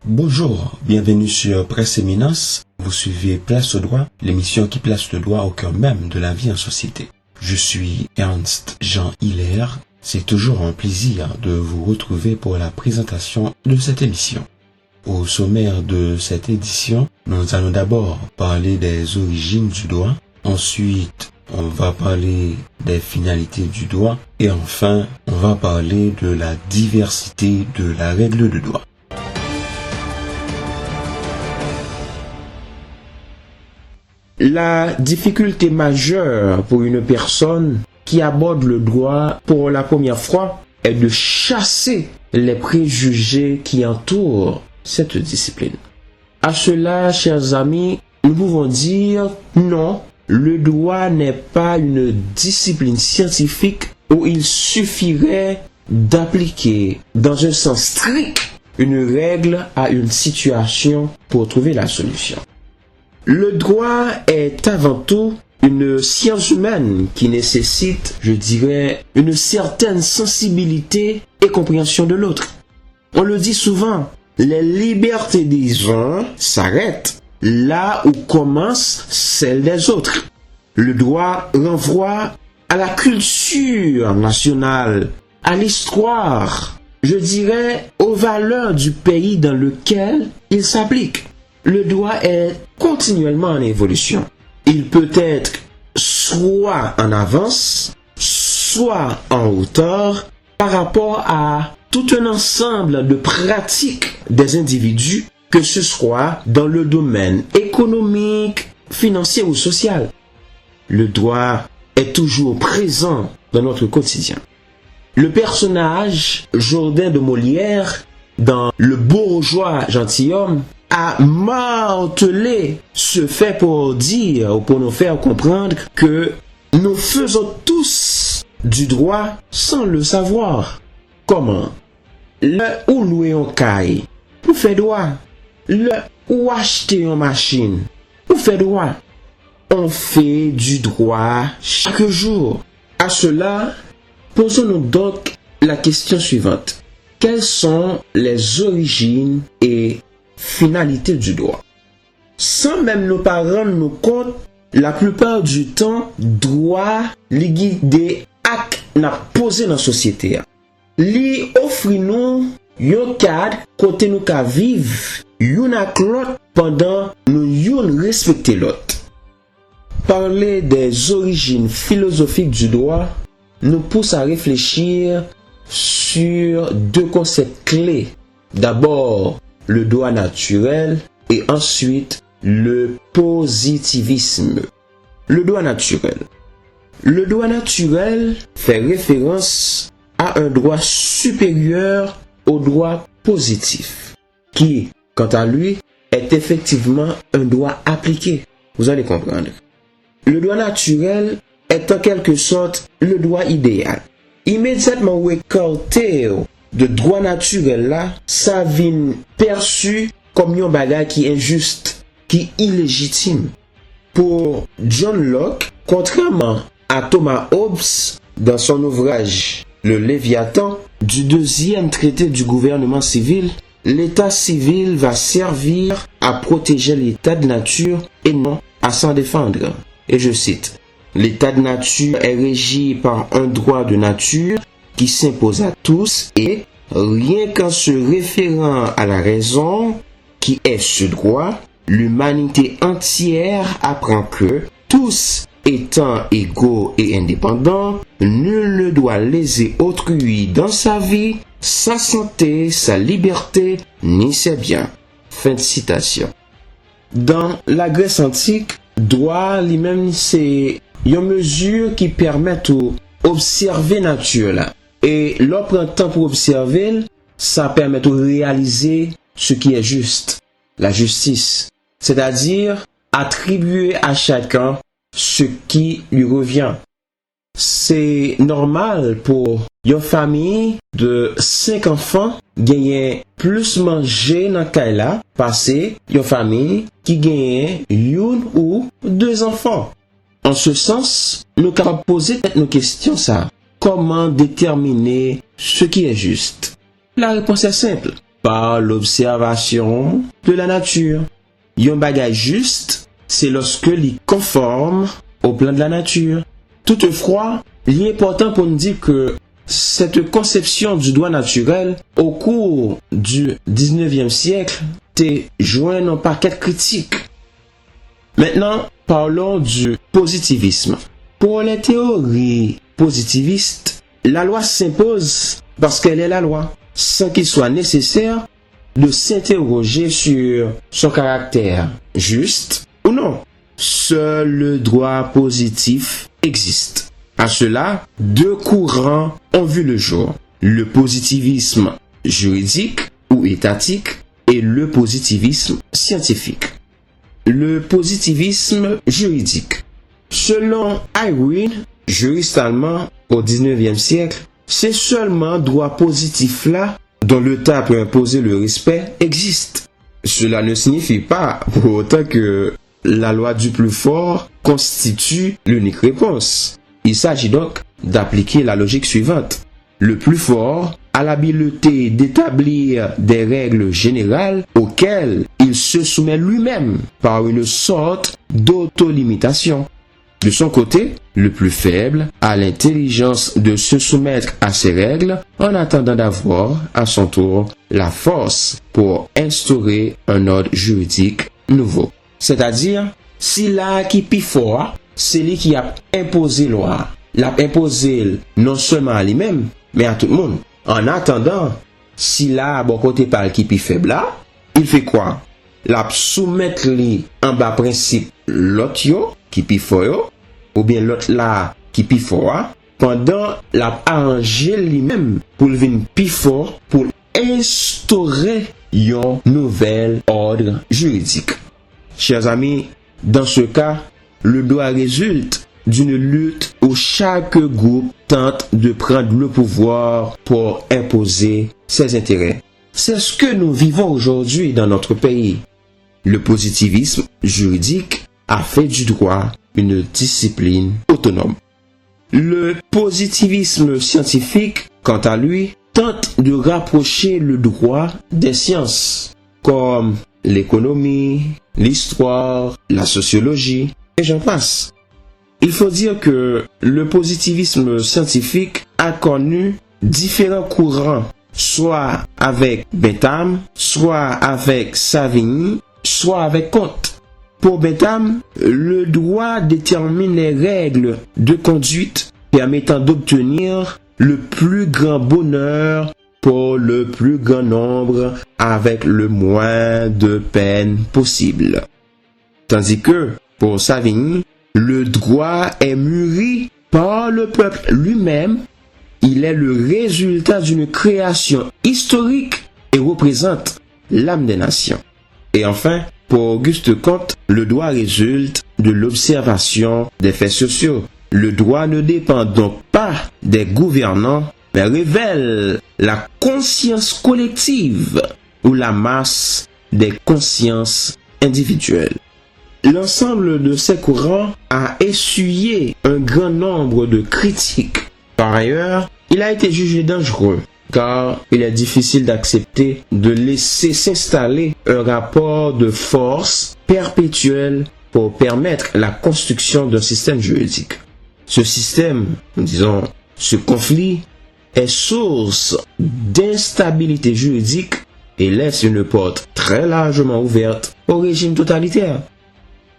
Bonjour, bienvenue sur Presse Éminence. Vous suivez Place au droit, l'émission qui place le droit au cœur même de la vie en société. Je suis Ernst Jean Hilaire. C'est toujours un plaisir de vous retrouver pour la présentation de cette émission. Au sommaire de cette édition, nous allons d'abord parler des origines du droit. Ensuite, on va parler des finalités du droit. Et enfin, on va parler de la diversité de la règle de droit. La difficulté majeure pour une personne qui aborde le droit pour la première fois est de chasser les préjugés qui entourent cette discipline. À cela, chers amis, nous pouvons dire non, le droit n'est pas une discipline scientifique où il suffirait d'appliquer dans un sens strict une règle à une situation pour trouver la solution. Le droit est avant tout une science humaine qui nécessite, je dirais, une certaine sensibilité et compréhension de l'autre. On le dit souvent, les libertés des uns s'arrêtent là où commencent celles des autres. Le droit renvoie à la culture nationale, à l'histoire, je dirais, aux valeurs du pays dans lequel il s'applique. Le droit est continuellement en évolution. Il peut être soit en avance, soit en hauteur par rapport à tout un ensemble de pratiques des individus, que ce soit dans le domaine économique, financier ou social. Le droit est toujours présent dans notre quotidien. Le personnage Jourdain de Molière, dans Le bourgeois gentilhomme, a martelé ce fait pour dire ou pour nous faire comprendre que nous faisons tous du droit sans le savoir. Comment? Le ou louer un caille, pour faire droit. Le ou acheter une machine, pour faire droit. On fait du droit chaque jour. À cela, posons-nous donc la question suivante. Quelles sont les origines et finalité du droit? Sans même nos parents nous compte, la plupart du temps, droit li guide actes n'a posé dans la société. Li offre nous un cadre côté nous ka vivre yon ak l'autre pendant nous yon respecter l'autre. Parler des origines philosophiques du droit nous pousse à réfléchir sur deux concepts clés. D'abord, le droit naturel et ensuite le positivisme. Le droit naturel. Le droit naturel fait référence à un droit supérieur au droit positif, qui, quant à lui, est effectivement un droit appliqué. Vous allez comprendre. Le droit naturel est en quelque sorte le droit idéal. Immédiatement écarté de droit naturel là, ça vient perçu comme un bagage qui est injuste, qui est illégitime. Pour John Locke, contrairement à Thomas Hobbes, dans son ouvrage Le Léviathan, du deuxième traité du gouvernement civil, l'état civil va servir à protéger l'état de nature et non à s'en défendre. Et je cite, l'état de nature est régi par un droit de nature qui s'impose à tous et, rien qu'en se référant à la raison, qui est ce droit, l'humanité entière apprend que, tous étant égaux et indépendants, nul ne doit léser autrui dans sa vie, sa santé, sa liberté, ni ses biens. Fin de citation. Dans la Grèce antique, droit lui-même c'est une mesure qui permet d'observer la nature là. Et l'on prend temps pour observer, ça permet de réaliser ce qui est juste, la justice. C'est-à-dire attribuer à chacun ce qui lui revient. C'est normal pour une famille de 5 enfants gagner plus manger dans le là, passer une famille qui gagne une ou 2 enfants. En ce sens, nous pouvons poser nos questions ça. Comment déterminer ce qui est juste? La réponse est simple. par l'observation de la nature. Yon bagay juste, c'est lorsque li conforme au plan de la nature. Toutefois, il est important pour nous dire que cette conception du droit naturel, au cours du 19e siècle, t'est joint en paquet critique. Maintenant, parlons du positivisme. Pour les théories positivistes, la loi s'impose parce qu'elle est la loi, sans qu'il soit nécessaire de s'interroger sur son caractère juste ou non. Seul le droit positif existe. À cela, deux courants ont vu le jour. Le positivisme juridique ou étatique et le positivisme scientifique. Le positivisme juridique. Selon Irwin, juriste allemand au 19e siècle, c'est seulement droit positif là dont l'État peut imposer le respect existe. Cela ne signifie pas pour autant que la loi du plus fort constitue l'unique réponse. Il s'agit donc d'appliquer la logique suivante. Le plus fort a l'habileté d'établir des règles générales auxquelles il se soumet lui-même par une sorte d'autolimitation. De son côté, le plus faible a l'intelligence de se soumettre à ces règles en attendant d'avoir, à son tour, la force pour instaurer un ordre juridique nouveau. C'est-à-dire, si là qui pi fort, c'est lui qui a imposé loi. L'a imposé non seulement à lui-même, mais à tout le monde. En attendant, si là, bon côté par qui pi faible là, il fait quoi? L'a soumettre lui en bas principe l'autre yo, qui pi fort yo, ou bien l'autre là qui pi fort, pendant l'a arrangé lui-même pour le venir pi fort pour instaurer un nouvel ordre juridique. Chers amis, dans ce cas, le droit résulte d'une lutte où chaque groupe tente de prendre le pouvoir pour imposer ses intérêts. C'est ce que nous vivons aujourd'hui dans notre pays. Le positivisme juridique a fait du droit une discipline autonome. Le positivisme scientifique, quant à lui, tente de rapprocher le droit des sciences, comme l'économie, l'histoire, la sociologie, et j'en passe. Il faut dire que le positivisme scientifique a connu différents courants, soit avec Bentham, soit avec Savigny, soit avec Comte. Pour Bentham, le droit détermine les règles de conduite permettant d'obtenir le plus grand bonheur pour le plus grand nombre avec le moins de peine possible. Tandis que, pour Savigny, le droit est mûri par le peuple lui-même. Il est le résultat d'une création historique et représente l'âme des nations. Et enfin, pour Auguste Comte, le droit résulte de l'observation des faits sociaux. Le droit ne dépend donc pas des gouvernants, mais révèle la conscience collective ou la masse des consciences individuelles. L'ensemble de ces courants a essuyé un grand nombre de critiques. Par ailleurs, il a été jugé dangereux, car il est difficile d'accepter de laisser s'installer un rapport de force perpétuel pour permettre la construction d'un système juridique. Ce système, disons, ce conflit, est source d'instabilité juridique et laisse une porte très largement ouverte au régime totalitaire.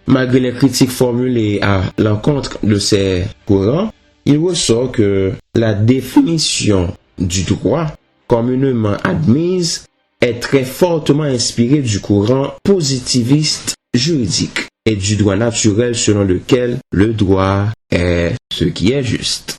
Malgré les critiques formulées à l'encontre de ces courants, il ressort que la définition du droit communément admise est très fortement inspirée du courant positiviste juridique et du droit naturel selon lequel le droit est ce qui est juste.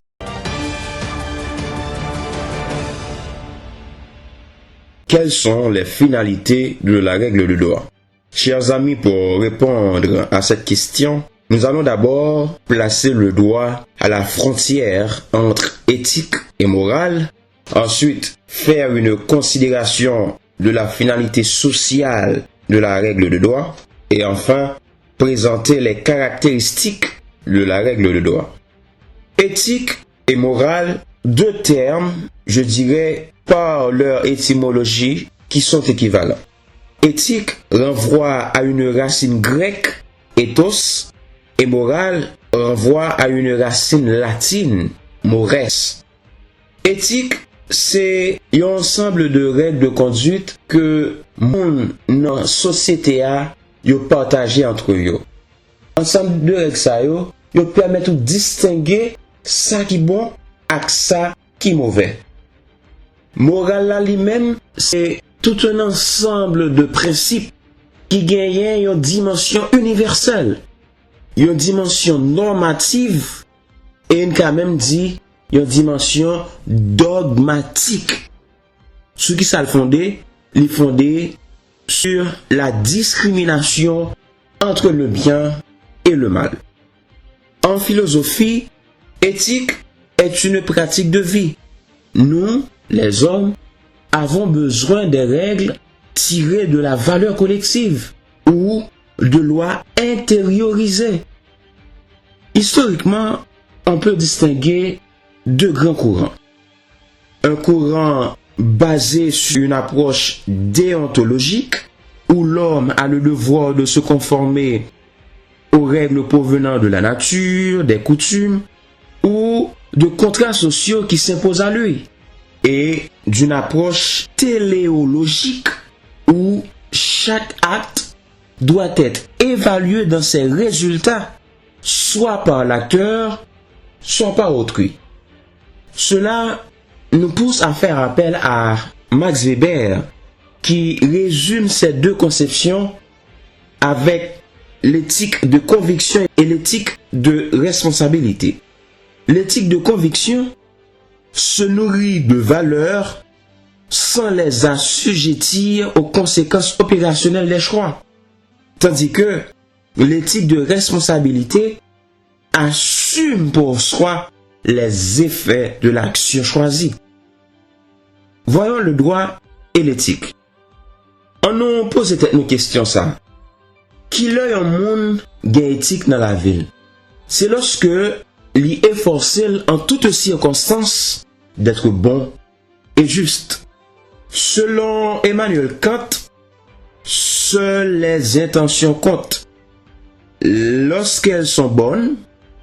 Quelles sont les finalités de la règle de droit? Chers amis, pour répondre à cette question, nous allons d'abord placer le droit à la frontière entre éthique et morale, ensuite faire une considération de la finalité sociale de la règle de droit, et enfin présenter les caractéristiques de la règle de droit. Éthique et morale, deux termes, je dirais, par leur étymologie, qui sont équivalents. Éthique renvoie à une racine grecque, ethos, et morale renvoie à une racine latine, mores. Éthique, c'est un ensemble de règles de conduite que moun nan société a yo partagé entre eux. Ensemble de règles ça yo permettent de distinguer ça qui bon ak ça qui mauvais. Morale là lui-même, c'est tout un ensemble de principes qui gagnent une dimension universelle, une dimension normative et une quand même dit une dimension dogmatique. Ce qui ça le fondé sur la discrimination entre le bien et le mal. En philosophie, éthique est une pratique de vie. Nous, les hommes, avons besoin des règles tirées de la valeur collective ou de lois intériorisées. Historiquement, on peut distinguer deux grands courants. Un courant basé sur une approche déontologique où l'homme a le devoir de se conformer aux règles provenant de la nature, des coutumes ou de contrats sociaux qui s'imposent à lui, et d'une approche téléologique où chaque acte doit être évalué dans ses résultats, soit par l'acteur, soit par autrui. Cela nous pousse à faire appel à Max Weber, qui résume ces deux conceptions avec l'éthique de conviction et l'éthique de responsabilité. L'éthique de conviction se nourrit de valeurs sans les assujettir aux conséquences opérationnelles des choix. Tandis que l'éthique de responsabilité assume pour soi les effets de l'action choisie. Voyons le droit et l'éthique. On nous pose une question ça. Qui l'œil en monde gagne éthique dans la ville? C'est lorsque l'y est forcé en toutes circonstances d'être bon et juste. Selon Emmanuel Kant, seules les intentions comptent. Lorsqu'elles sont bonnes,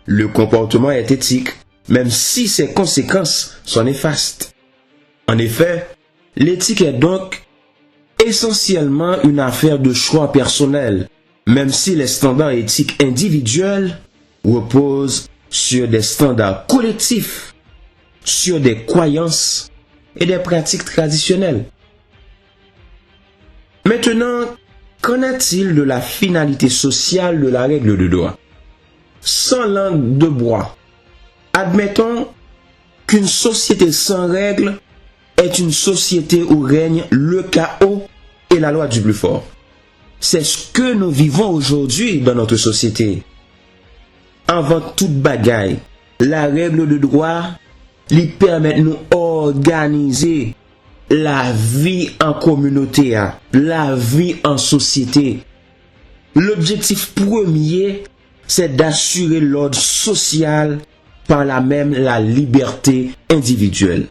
le comportement est éthique, même si ses conséquences sont néfastes. En effet, l'éthique est donc essentiellement une affaire de choix personnel, même si les standards éthiques individuels reposent sur des standards collectifs, sur des croyances et des pratiques traditionnelles. Maintenant, qu'en est-il de la finalité sociale de la règle de droit? Sans langue de bois, admettons qu'une société sans règles est une société où règne le chaos et la loi du plus fort. C'est ce que nous vivons aujourd'hui dans notre société. Avant toute bagaille, la règle de droit lui permet de nous organiser la vie en communauté, la vie en société. L'objectif premier, c'est d'assurer l'ordre social, par là même la liberté individuelle.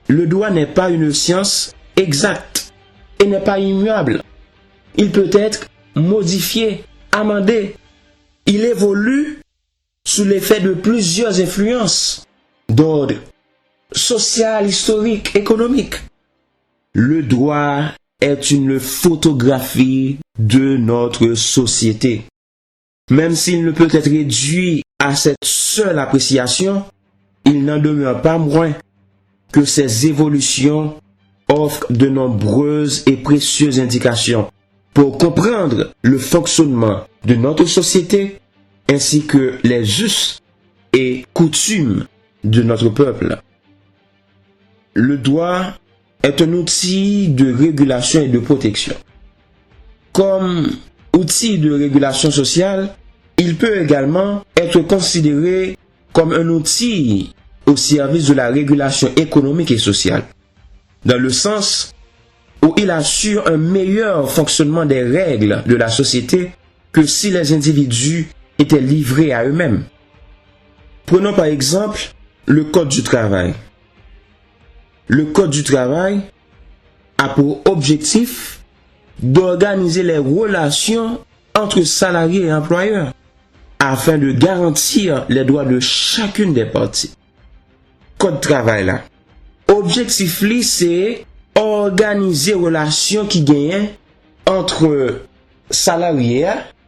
Le droit n'est pas une science exacte et n'est pas immuable. Il peut être modifié, amendé. Il évolue sous l'effet de plusieurs influences d'ordre social, historique, économique. Le droit est une photographie de notre société. Même s'il ne peut être réduit à cette seule appréciation, il n'en demeure pas moins que ces évolutions offrent de nombreuses et précieuses indications pour comprendre le fonctionnement de notre société ainsi que les us et coutumes de notre peuple. Le droit est un outil de régulation et de protection. Comme outil de régulation sociale, il peut également être considéré comme un outil au service de la régulation économique et sociale, dans le sens où il assure un meilleur fonctionnement des règles de la société que si les individus étaient livrés à eux-mêmes. Prenons par exemple le Code du travail. Le Code du travail a pour objectif d'organiser les relations entre salariés et employeurs afin de garantir les droits de chacune des parties. Code travail là. Objectif li c'est organiser relations qui gagnent entre salariés,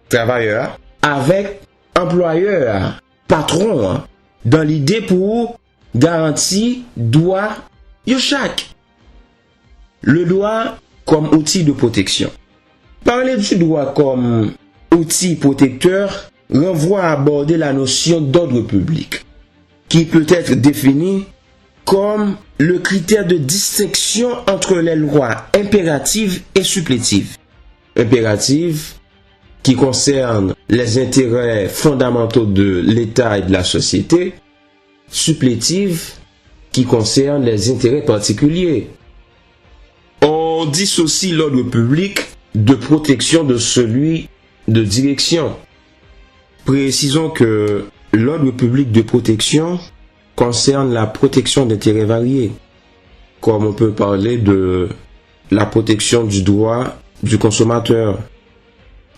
travailleurs avec employeurs, patrons, dans l'idée pour garantir droit de chaque. Le droit comme outil de protection. Parler du droit comme outil protecteur renvoie à aborder la notion d'ordre public, qui peut être définie comme le critère de distinction entre les lois impératives et supplétives. Impératives qui concernent les intérêts fondamentaux de l'État et de la société, supplétives qui concernent les intérêts particuliers. On dissocie l'ordre public de protection de celui de direction. Précisons que l'ordre public de protection concerne la protection d'intérêts variés, comme on peut parler de la protection du droit du consommateur,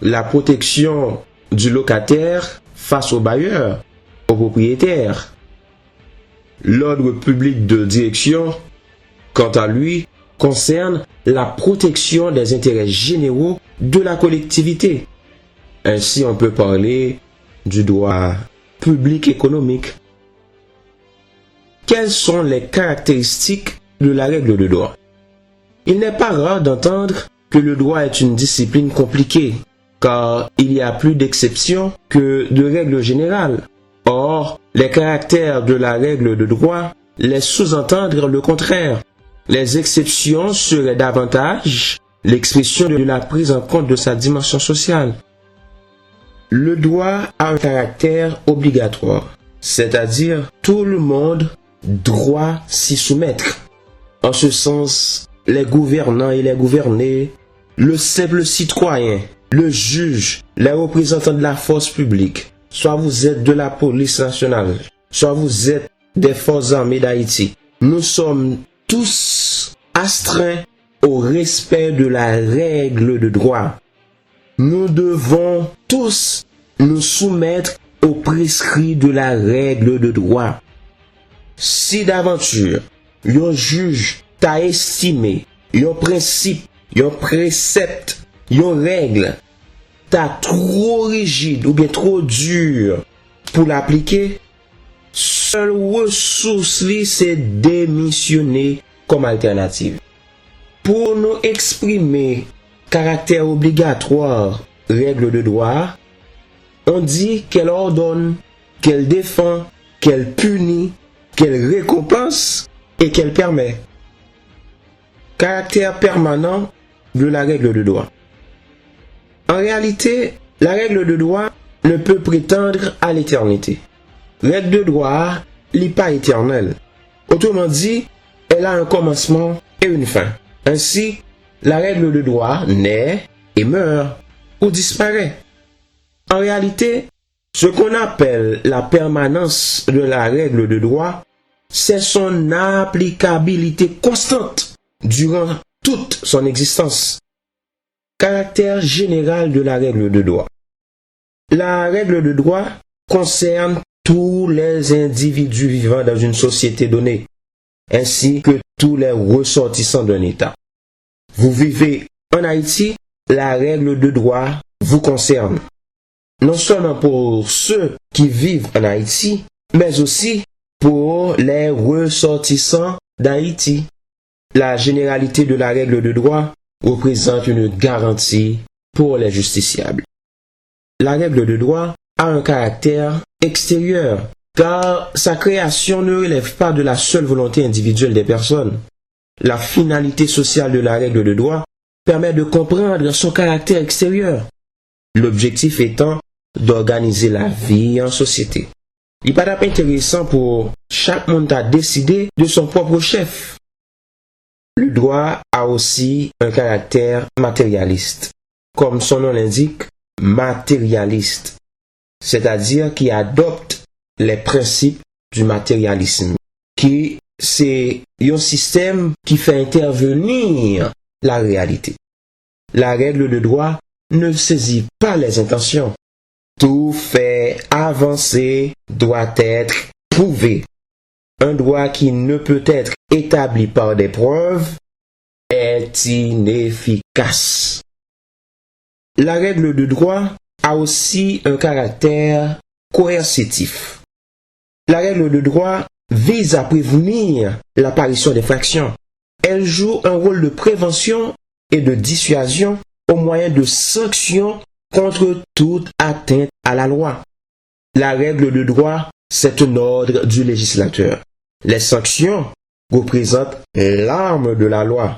la protection du locataire face au bailleur, au propriétaire. L'ordre public de direction, quant à lui, concerne la protection des intérêts généraux de la collectivité. Ainsi, on peut parler du droit public économique. Quelles sont les caractéristiques de la règle de droit? Il n'est pas rare d'entendre que le droit est une discipline compliquée, car il y a plus d'exceptions que de règles générales. Or, les caractères de la règle de droit laissent sous-entendre le contraire. Les exceptions seraient davantage l'expression de la prise en compte de sa dimension sociale. Le droit a un caractère obligatoire, c'est-à-dire tout le monde doit s'y soumettre. En ce sens, les gouvernants et les gouvernés, le simple citoyen, le juge, les représentants de la force publique, soit vous êtes de la police nationale, soit vous êtes des forces armées d'Haïti, nous sommes tous astreints au respect de la règle de droit. Nous devons tous nous soumettre aux prescrits de la règle de droit. Si d'aventure, un juge t'a estimé, un principe, un précepte, une règle, t'a trop rigide ou bien trop dur pour l'appliquer, seule ressource c'est démissionner comme alternative. Pour nous exprimer caractère obligatoire, règle de droit, on dit qu'elle ordonne, qu'elle défend, qu'elle punit, qu'elle récompense et qu'elle permet. Caractère permanent de la règle de droit. En réalité, la règle de droit ne peut prétendre à l'éternité. Règle de droit n'est pas éternelle. Autrement dit, elle a un commencement et une fin. Ainsi, la règle de droit naît et meurt ou disparaît. En réalité, ce qu'on appelle la permanence de la règle de droit, c'est son applicabilité constante durant toute son existence. Caractère général de la règle de droit. La règle de droit concerne tous les individus vivant dans une société donnée, ainsi que tous les ressortissants d'un État. Vous vivez en Haïti, la règle de droit vous concerne. Non seulement pour ceux qui vivent en Haïti, mais aussi pour les ressortissants d'Haïti. La généralité de la règle de droit représente une garantie pour les justiciables. La règle de droit a un caractère extérieur, car sa création ne relève pas de la seule volonté individuelle des personnes. La finalité sociale de la règle de droit permet de comprendre son caractère extérieur, l'objectif étant d'organiser la vie en société. Il n'est pas intéressant pour chaque monde à décider de son propre chef. Le droit a aussi un caractère matérialiste, comme son nom l'indique, matérialiste, c'est-à-dire qui adopte les principes du matérialisme, qui c'est un système qui fait intervenir la réalité. La règle de droit ne saisit pas les intentions. Tout fait avancé doit être prouvé. Un droit qui ne peut être établi par des preuves est inefficace. La règle de droit a aussi un caractère coercitif. La règle de droit vise à prévenir l'apparition d'infractions. Elle joue un rôle de prévention et de dissuasion au moyen de sanctions contre toute atteinte à la loi. La règle de droit, c'est un ordre du législateur. Les sanctions représentent l'arme de la loi.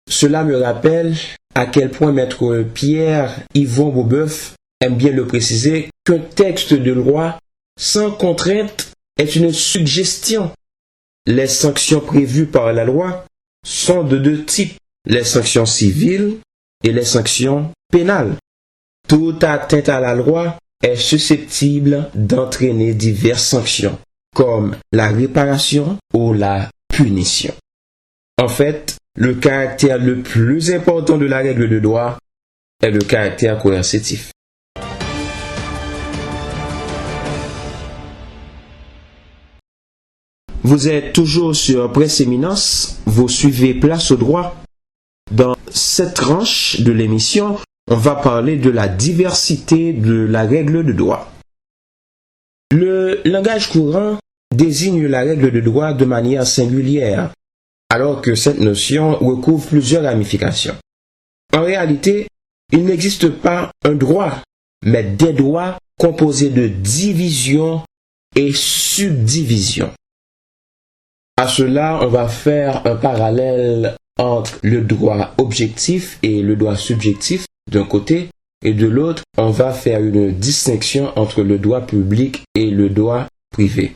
Cela me rappelle à quel point maître Pierre-Yvon Beauboeuf aime bien le préciser qu'un texte de loi sans contrainte est une suggestion. Les sanctions prévues par la loi sont de deux types, les sanctions civiles et les sanctions pénales. Toute atteinte à la loi est susceptible d'entraîner diverses sanctions, comme la réparation ou la punition. En fait, le caractère le plus important de la règle de droit est le caractère coercitif. Vous êtes toujours sur Presse Éminence, vous suivez Place au droit. Dans cette tranche de l'émission, on va parler de la diversité de la règle de droit. Le langage courant désigne la règle de droit de manière singulière, alors que cette notion recouvre plusieurs ramifications. En réalité, il n'existe pas un droit, mais des droits composés de divisions et subdivisions. À cela, on va faire un parallèle entre le droit objectif et le droit subjectif d'un côté, et de l'autre, on va faire une distinction entre le droit public et le droit privé.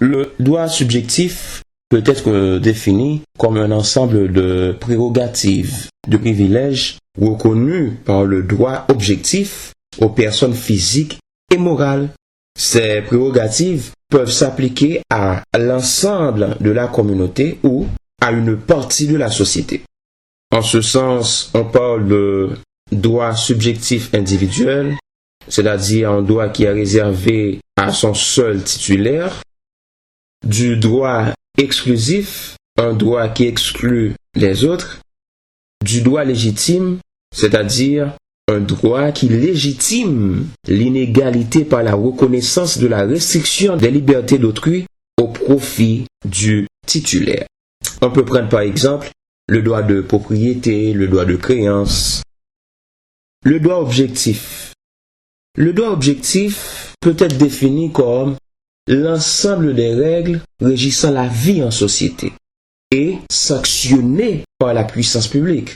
Le droit subjectif peut être défini comme un ensemble de prérogatives, de privilèges reconnus par le droit objectif aux personnes physiques et morales. Ces prérogatives peuvent s'appliquer à l'ensemble de la communauté ou à une partie de la société. En ce sens, on parle de droit subjectif individuel, c'est-à-dire un droit qui est réservé à son seul titulaire, du droit exclusif, un droit qui exclut les autres, du droit légitime, c'est-à-dire un droit qui légitime l'inégalité par la reconnaissance de la restriction des libertés d'autrui au profit du titulaire. On peut prendre par exemple le droit de propriété, le droit de créance. Le droit objectif. Le droit objectif peut être défini comme l'ensemble des règles régissant la vie en société et sanctionnées par la puissance publique.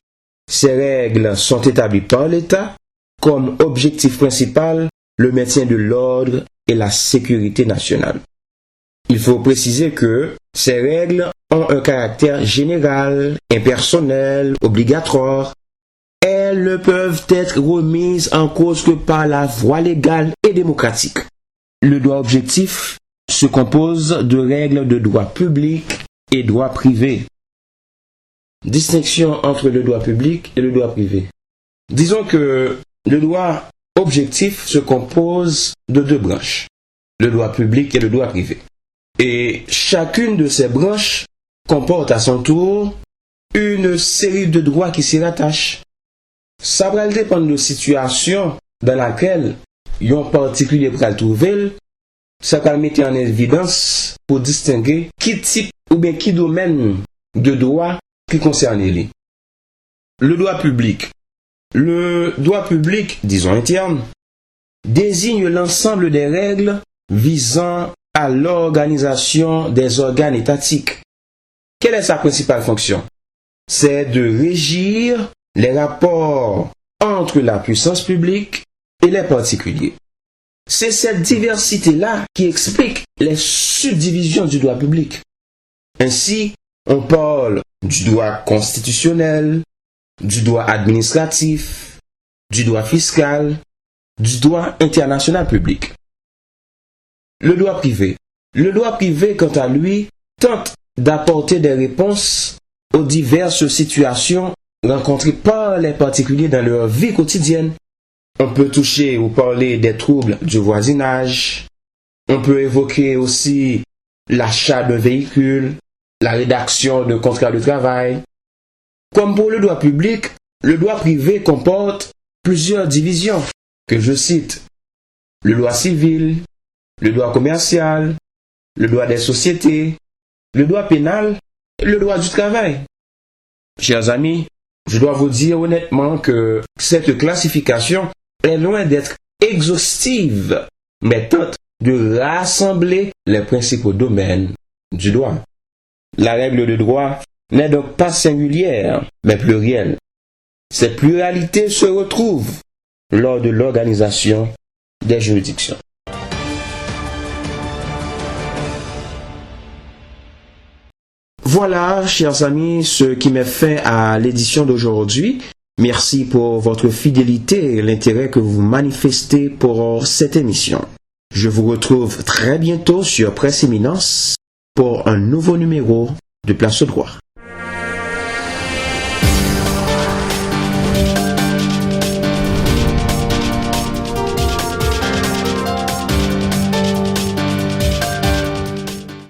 Ces règles sont établies par l'État comme objectif principal le maintien de l'ordre et la sécurité nationale. Il faut préciser que ces règles ont un caractère général, impersonnel, obligatoire. Elles ne peuvent être remises en cause que par la voie légale et démocratique. Le droit objectif se compose de règles de droit public et droit privé. Distinction entre le droit public et le droit privé. Disons que le droit objectif se compose de deux branches, le droit public et le droit privé. Et chacune de ces branches comporte à son tour une série de droits qui s'y rattachent. Ça va dépendre de la situation dans laquelle un particulier va trouver, ça va mettre en évidence pour distinguer qui type ou bien qui domaine de droit qui concerne lui. Le droit public. Le droit public, disons interne, désigne l'ensemble des règles visant à l'organisation des organes étatiques. Quelle est sa principale fonction? C'est de régir les rapports entre la puissance publique et les particuliers. C'est cette diversité-là qui explique les subdivisions du droit public. Ainsi, on parle du droit constitutionnel, du droit administratif, du droit fiscal, du droit international public. Le droit privé. Le droit privé, quant à lui, tente d'apporter des réponses aux diverses situations rencontrés par les particuliers dans leur vie quotidienne. On peut toucher ou parler des troubles du voisinage. On peut évoquer aussi l'achat d'un véhicule, la rédaction de contrats de travail. Comme pour le droit public, le droit privé comporte plusieurs divisions que je cite. Le droit civil, le droit commercial, le droit des sociétés, le droit pénal et le droit du travail. Chers amis, je dois vous dire honnêtement que cette classification est loin d'être exhaustive, mais tente de rassembler les principaux domaines du droit. La règle de droit n'est donc pas singulière, mais plurielle. Cette pluralité se retrouve lors de l'organisation des juridictions. Voilà, chers amis, ce qui met fin à l'édition d'aujourd'hui. Merci pour votre fidélité et l'intérêt que vous manifestez pour cette émission. Je vous retrouve très bientôt sur Presse Éminence pour un nouveau numéro de Place au Droit.